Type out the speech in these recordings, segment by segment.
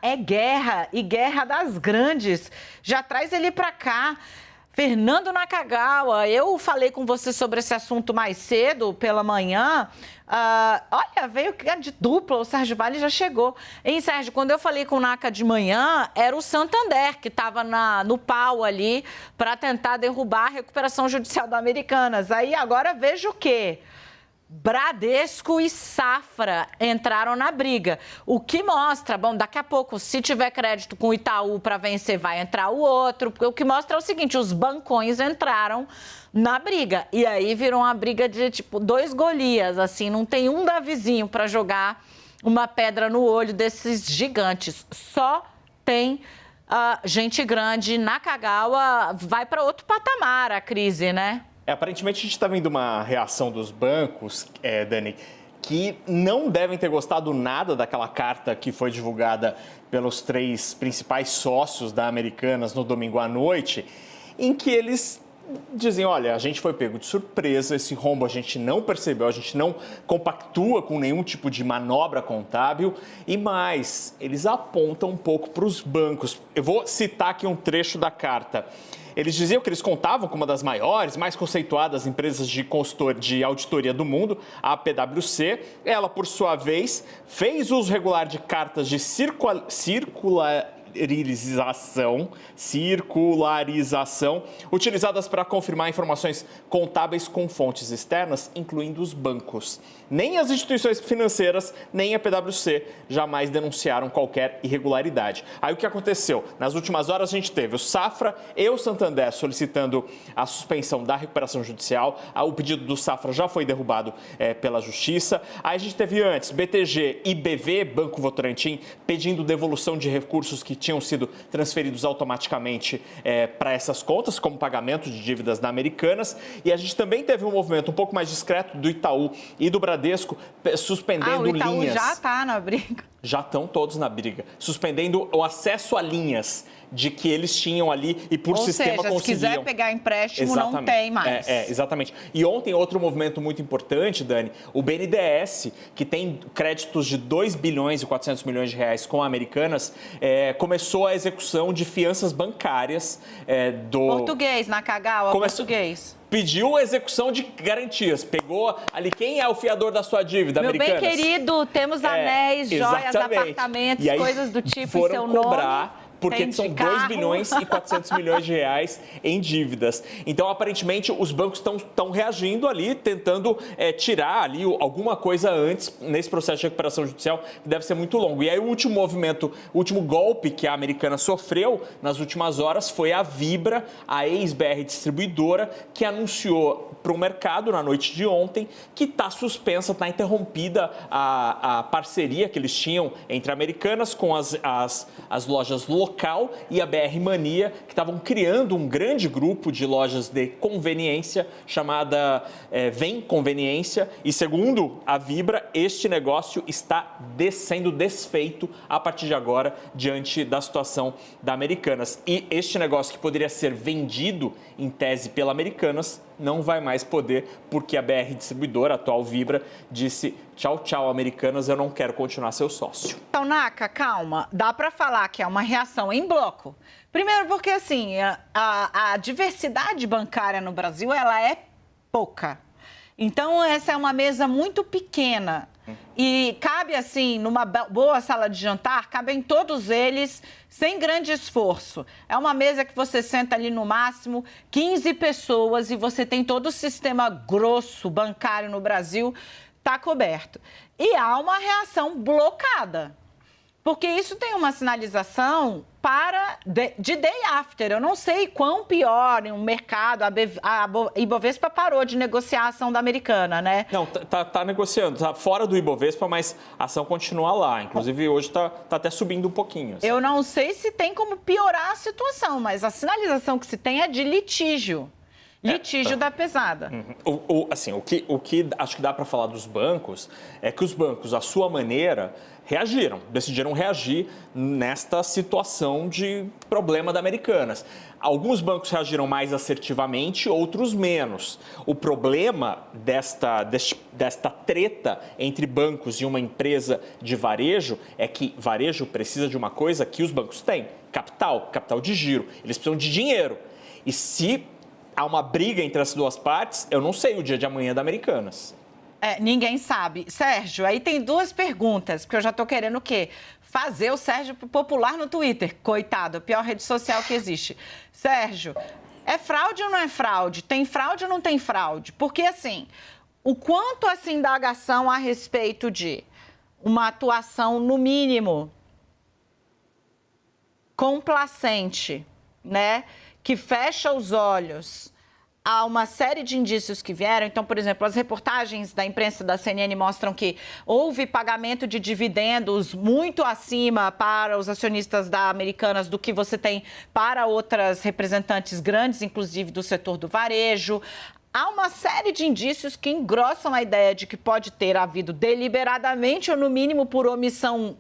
é guerra, e guerra das grandes. Já traz ele para cá. Fernando Nakagawa, eu falei com você sobre esse assunto mais cedo, pela manhã. Olha, veio de dupla, o Sérgio Vale já chegou. Hein, Sérgio, quando eu falei com o Naka de manhã, era o Santander que estava no pau ali para tentar derrubar a recuperação judicial da Americanas. Aí agora veja o quê? Bradesco e Safra entraram na briga. O que mostra, bom, daqui a pouco, se tiver crédito com o Itaú para vencer, vai entrar o outro. Porque o que mostra é o seguinte, os bancões entraram na briga. E aí virou uma briga de, tipo, 2 Golias, assim, não tem um Davizinho para jogar uma pedra no olho desses gigantes. Só tem gente grande. Nakagawa vai para outro patamar a crise, né? Aparentemente, a gente está vendo uma reação dos bancos, Dani, que não devem ter gostado nada daquela carta que foi divulgada pelos 3 principais sócios da Americanas no domingo à noite, em que eles dizem, olha, a gente foi pego de surpresa, esse rombo a gente não percebeu, a gente não compactua com nenhum tipo de manobra contábil e mais, eles apontam um pouco para os bancos. Eu vou citar aqui um trecho da carta. Eles diziam que eles contavam com uma das maiores, mais conceituadas empresas de auditoria do mundo, a PwC. Ela, por sua vez, fez uso regular de cartas de circularização, utilizadas para confirmar informações contábeis com fontes externas, incluindo os bancos. Nem as instituições financeiras, nem a PwC jamais denunciaram qualquer irregularidade. Aí o que aconteceu? Nas últimas horas a gente teve o Safra e o Santander solicitando a suspensão da recuperação judicial. O pedido do Safra já foi derrubado pela Justiça. Aí a gente teve antes BTG e BV, Banco Votorantim, pedindo devolução de recursos que tinham sido transferidos automaticamente para essas contas, como pagamento de dívidas da Americanas. E a gente também teve um movimento um pouco mais discreto do Itaú e do Bradesco suspendendo linhas. O Itaú já está na briga. Já estão todos na briga. Suspendendo o acesso a linhas de que eles tinham ali e por sistema conseguiam. Se quiser pegar empréstimo, exatamente, não tem mais. Exatamente. E ontem, outro movimento muito importante, Dani, o BNDES, que tem créditos de 2 bilhões e 400 milhões de reais com Americanas, começou a execução de fianças bancárias do... Português, Nakagawa, português. Pediu a execução de garantias. Pegou ali quem é o fiador da sua dívida, Americanas. Meu bem querido, temos anéis, joias, apartamentos, coisas do tipo em seu cobrar, porque são 2 carro. bilhões e 400 milhões de reais em dívidas. Então, aparentemente, os bancos estão reagindo ali, tentando tirar ali alguma coisa antes nesse processo de recuperação judicial, que deve ser muito longo. E aí, o último movimento, o último golpe que a Americana sofreu nas últimas horas foi a Vibra, a ex-BR distribuidora, que anunciou para o mercado na noite de ontem que está suspensa, está interrompida a parceria que eles tinham entre Americanas com as lojas local e a BR Mania, que estavam criando um grande grupo de lojas de conveniência chamada Vem Conveniência. E segundo a Vibra, este negócio está sendo desfeito a partir de agora diante da situação da Americanas. E este negócio que poderia ser vendido em tese pela Americanas não vai mais poder, porque a BR Distribuidora, a atual Vibra, disse tchau, tchau, Americanas, eu não quero continuar seu sócio. Então, Naka, calma, dá para falar que é uma reação em bloco. Primeiro porque, assim, a diversidade bancária no Brasil, ela é pouca. Então, essa é uma mesa muito pequena. E cabe, assim, numa boa sala de jantar, cabem todos eles sem grande esforço. É uma mesa que você senta ali no máximo 15 pessoas e você tem todo o sistema grosso bancário no Brasil, está coberto. E há uma reação blocada, porque isso tem uma sinalização de day after. Eu não sei quão pior em um mercado, a Ibovespa parou de negociar a ação da Americana, né? Não, tá negociando, tá fora do Ibovespa, mas a ação continua lá. Inclusive, hoje tá até subindo um pouquinho. Assim. Eu não sei se tem como piorar a situação, mas a sinalização que se tem é de litígio. litígio da pesada. Assim, o que acho que dá para falar dos bancos é que os bancos, à sua maneira, decidiram reagir nesta situação de problema da Americanas. Alguns bancos reagiram mais assertivamente, outros menos. O problema desta treta entre bancos e uma empresa de varejo é que varejo precisa de uma coisa que os bancos têm: capital de giro. Eles precisam de dinheiro. E se há uma briga entre as duas partes, eu não sei o dia de amanhã da Americanas. Ninguém sabe. Sérgio, aí tem duas perguntas, porque eu já tô querendo o quê? Fazer o Sérgio popular no Twitter. Coitado, a pior rede social que existe. Sérgio, é fraude ou não é fraude? Tem fraude ou não tem fraude? Porque, assim, o quanto essa indagação a respeito de uma atuação, no mínimo, complacente, né? Que fecha os olhos há uma série de indícios que vieram. Então, por exemplo, as reportagens da imprensa da CNN mostram que houve pagamento de dividendos muito acima para os acionistas da Americanas do que você tem para outras representantes grandes, inclusive do setor do varejo. Há uma série de indícios que engrossam a ideia de que pode ter havido deliberadamente ou, no mínimo, por omissão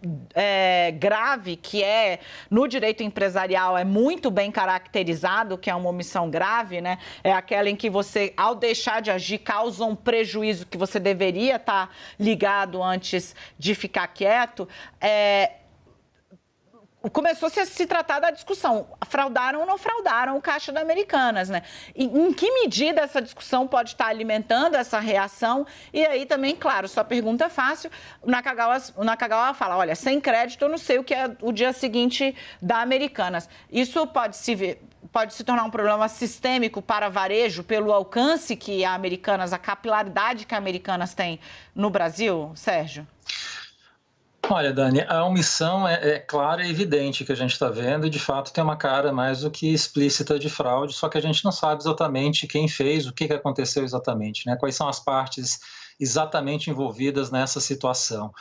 grave, que no direito empresarial, é muito bem caracterizado, que é uma omissão grave, né? É aquela em que você, ao deixar de agir, causa um prejuízo que você deveria estar ligado antes de ficar quieto. Começou-se a se tratar da discussão, fraudaram ou não fraudaram o caixa da Americanas, né? E em que medida essa discussão pode estar alimentando essa reação? E aí também, claro, sua pergunta é fácil, o Nakagawa fala, olha, sem crédito eu não sei o que é o dia seguinte da Americanas. Isso pode se tornar um problema sistêmico para varejo pelo alcance que a Americanas, a capilaridade que a Americanas tem no Brasil, Sérgio? Olha, Dani, a omissão é clara e evidente que a gente está vendo e, de fato, tem uma cara mais do que explícita de fraude, só que a gente não sabe exatamente quem fez, o que aconteceu exatamente, né? Quais são as partes exatamente envolvidas nessa situação.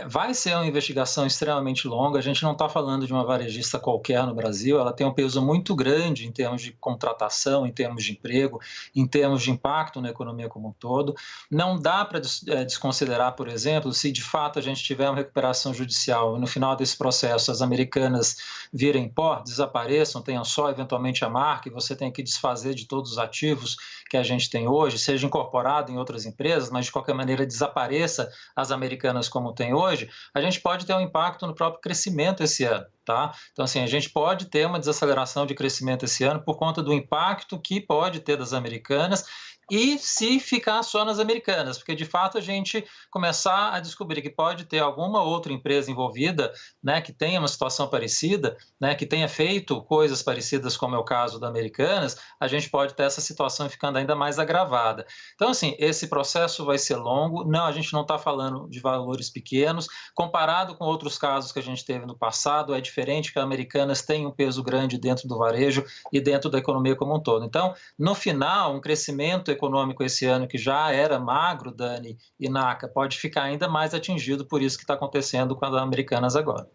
Vai ser uma investigação extremamente longa, a gente não está falando de uma varejista qualquer no Brasil, ela tem um peso muito grande em termos de contratação, em termos de emprego, em termos de impacto na economia como um todo. Não dá para desconsiderar, por exemplo, se de fato a gente tiver uma recuperação judicial e no final desse processo as Americanas virem pó, desapareçam, tenham só eventualmente a marca e você tem que desfazer de todos os ativos que a gente tem hoje, seja incorporado em outras empresas, mas de qualquer maneira desapareça as Americanas como tem hoje, a gente pode ter um impacto no próprio crescimento esse ano, tá? Então, assim, a gente pode ter uma desaceleração de crescimento esse ano por conta do impacto que pode ter das Americanas e se ficar só nas Americanas, porque de fato a gente começar a descobrir que pode ter alguma outra empresa envolvida, né, que tenha uma situação parecida, né, que tenha feito coisas parecidas, como é o caso da Americanas, a gente pode ter essa situação ficando ainda mais agravada. Então, assim, esse processo vai ser longo, não, a gente não está falando de valores pequenos, comparado com outros casos que a gente teve no passado, é diferente que as Americanas têm um peso grande dentro do varejo e dentro da economia como um todo. Então, no final, um crescimento econômico esse ano que já era magro, Dani e Naka, pode ficar ainda mais atingido por isso que está acontecendo com as Americanas agora.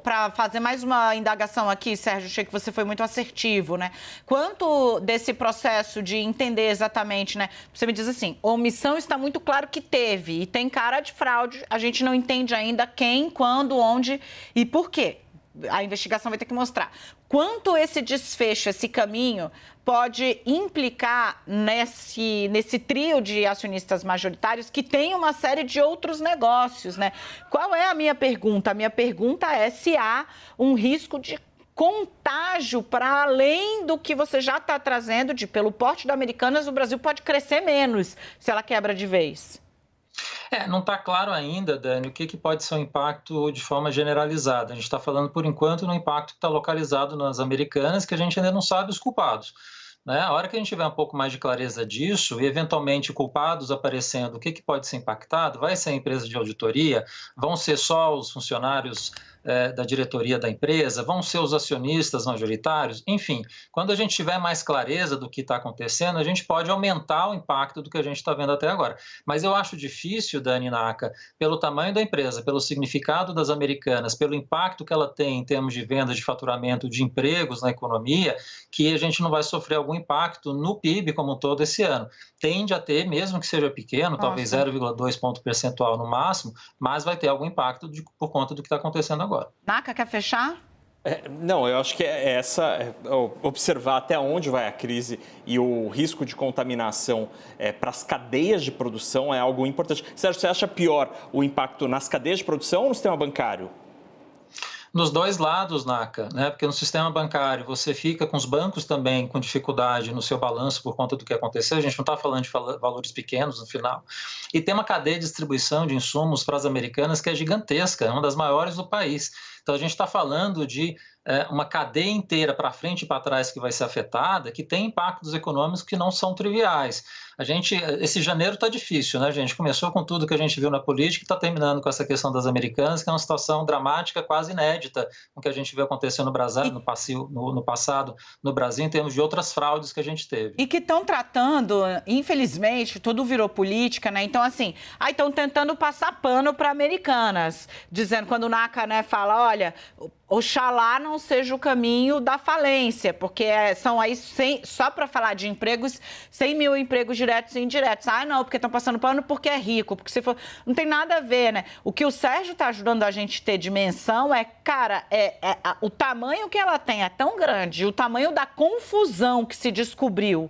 Para fazer mais uma indagação aqui, Sérgio, achei que você foi muito assertivo, né? Quanto desse processo de entender exatamente, né? Você me diz assim, omissão está muito claro que teve e tem cara de fraude, a gente não entende ainda quem, quando, onde e por quê. A investigação vai ter que mostrar. Quanto esse desfecho, esse caminho, pode implicar nesse trio de acionistas majoritários que tem uma série de outros negócios, né? Qual é a minha pergunta? A minha pergunta é se há um risco de contágio para além do que você já está trazendo pelo porte da Americanas, o Brasil pode crescer menos se ela quebra de vez. Não está claro ainda, Dani, o que pode ser um impacto de forma generalizada. A gente está falando, por enquanto, no impacto que está localizado nas Americanas, que a gente ainda não sabe os culpados. Né? A hora que a gente tiver um pouco mais de clareza disso e, eventualmente, culpados aparecendo, o que pode ser impactado? Vai ser a empresa de auditoria? Vão ser só os funcionários da diretoria da empresa? Vão ser os acionistas majoritários? Enfim, quando a gente tiver mais clareza do que está acontecendo, a gente pode aumentar o impacto do que a gente está vendo até agora. Mas eu acho difícil, Dani, Naka, pelo tamanho da empresa, pelo significado das Americanas, pelo impacto que ela tem em termos de venda, de faturamento, de empregos na economia, que a gente não vai sofrer algum impacto no PIB como um todo esse ano. Tende a ter, mesmo que seja pequeno, talvez 0,2 ponto percentual no máximo, mas vai ter algum impacto por conta do que está acontecendo agora. Naka, quer fechar? Não, eu acho que observar até onde vai a crise e o risco de contaminação para as cadeias de produção é algo importante. Sérgio, você acha pior o impacto nas cadeias de produção ou no sistema bancário? Nos dois lados, Naka, né? Porque no sistema bancário você fica com os bancos também com dificuldade no seu balanço por conta do que aconteceu, a gente não está falando de valores pequenos no final, e tem uma cadeia de distribuição de insumos para as Americanas que é gigantesca, é uma das maiores do país. Então a gente está falando de uma cadeia inteira para frente e para trás que vai ser afetada, que tem impactos econômicos que não são triviais. Esse janeiro está difícil, né, gente? Começou com tudo que a gente viu na política e está terminando com essa questão das Americanas, que é uma situação dramática, quase inédita, com o que a gente viu acontecer no Brasil, no passado no Brasil, em termos de outras fraudes que a gente teve. E que estão tratando, infelizmente, tudo virou política, né? Então, assim, estão tentando passar pano para Americanas, dizendo, quando o Naka, né, fala, olha, oxalá não seja o caminho da falência, porque são aí, só para falar de empregos, 100 mil empregos diretos e indiretos. Não, porque estão passando pano porque é rico, porque se for... Não tem nada a ver, né? O que o Sérgio está ajudando a gente a ter dimensão cara, o tamanho que ela tem é tão grande, o tamanho da confusão que se descobriu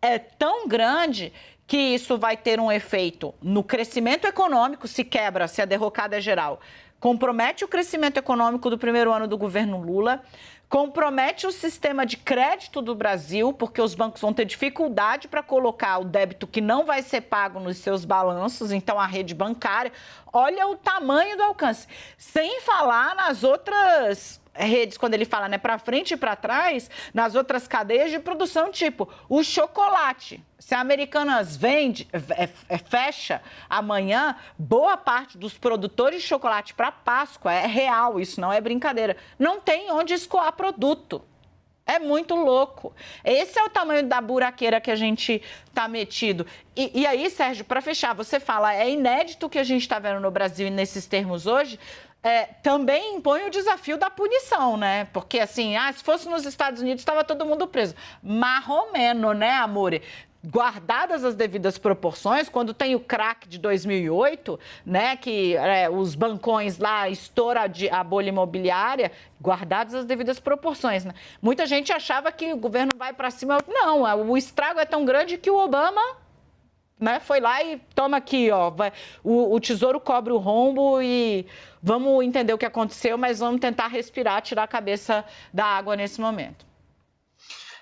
é tão grande que isso vai ter um efeito no crescimento econômico, se quebra, se a derrocada é geral. Compromete o crescimento econômico do primeiro ano do governo Lula, compromete o sistema de crédito do Brasil, porque os bancos vão ter dificuldade para colocar o débito que não vai ser pago nos seus balanços, então a rede bancária, olha o tamanho do alcance. Sem falar nas outras redes, quando ele fala, né, para frente e para trás, nas outras cadeias de produção, tipo o chocolate. Se a Americanas fecha amanhã, boa parte dos produtores de chocolate para Páscoa, é real, isso não é brincadeira, não tem onde escoar produto. É muito louco. Esse é o tamanho da buraqueira que a gente está metido. E aí, Sérgio, para fechar, você fala, é inédito o que a gente está vendo no Brasil e nesses termos hoje, também impõe o desafio da punição, né? Porque, assim, se fosse nos Estados Unidos, estava todo mundo preso. Marromeno, né, Amore? Guardadas as devidas proporções, quando tem o crack de 2008, né, que os bancões lá estouram a bolha imobiliária, guardadas as devidas proporções, né? Muita gente achava que o governo vai para cima. Não, o estrago é tão grande que o Obama, né, foi lá e toma aqui, ó, o tesouro cobre o rombo e vamos entender o que aconteceu, mas vamos tentar respirar, tirar a cabeça da água nesse momento.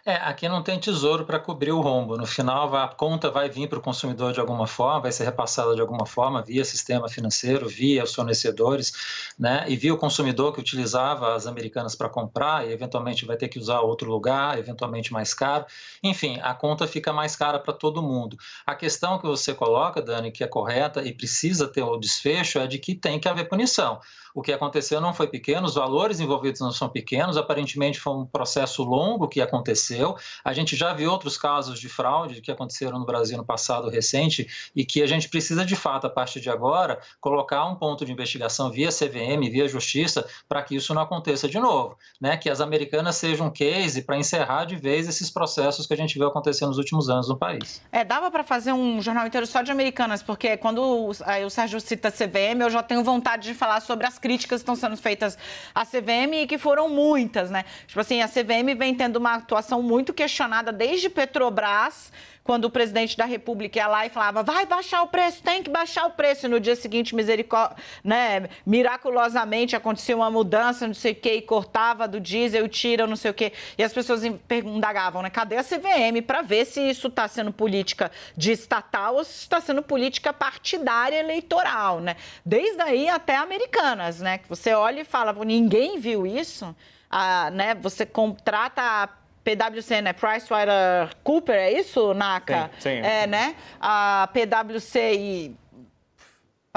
Aqui não tem tesouro para cobrir o rombo. No final, a conta vai vir para o consumidor de alguma forma, vai ser repassada de alguma forma via sistema financeiro, via os fornecedores, né? E via o consumidor que utilizava as Americanas para comprar e eventualmente vai ter que usar outro lugar, eventualmente mais caro. Enfim, a conta fica mais cara para todo mundo. A questão que você coloca, Dani, que é correta e precisa ter o desfecho, é de que tem que haver punição. O que aconteceu não foi pequeno, os valores envolvidos não são pequenos, aparentemente foi um processo longo que aconteceu. A gente já viu outros casos de fraude que aconteceram no Brasil no passado recente e que a gente precisa, de fato, a partir de agora, colocar um ponto de investigação via CVM, via Justiça, para que isso não aconteça de novo, né? Que as Americanas sejam um case para encerrar de vez esses processos que a gente viu acontecer nos últimos anos no país. Dava para fazer um jornal inteiro só de Americanas, porque quando o Sérgio cita CVM, eu já tenho vontade de falar sobre as críticas que estão sendo feitas à CVM e que foram muitas, né? Tipo assim, a CVM vem tendo uma atuação muito questionada desde Petrobras, quando o presidente da República ia lá e falava, vai baixar o preço, tem que baixar o preço. E no dia seguinte, né, miraculosamente, acontecia uma mudança, não sei o quê, e cortava do diesel, tira, não sei o quê. E as pessoas indagavam, né, cadê a CVM? Para ver se isso está sendo política de estatal ou se está sendo política partidária eleitoral, né? Desde aí até Americanas, né? Que você olha e fala, ninguém viu isso, né? Você contrata a PwC, né? PricewaterhouseCoopers, é isso, Naka? Sim. Né? A PwC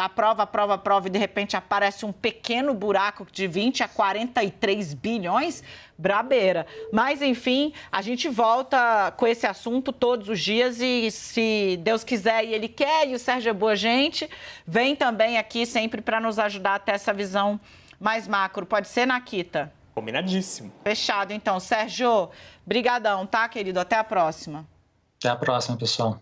aprova, e de repente aparece um pequeno buraco de 20 a 43 bilhões, brabeira. Mas, enfim, a gente volta com esse assunto todos os dias e, se Deus quiser e Ele quer, e o Sérgio é boa gente, vem também aqui sempre para nos ajudar a ter essa visão mais macro. Pode ser, Nakita? Combinadíssimo. Fechado, então. Sérgio, brigadão, tá, querido? Até a próxima. Até a próxima, pessoal.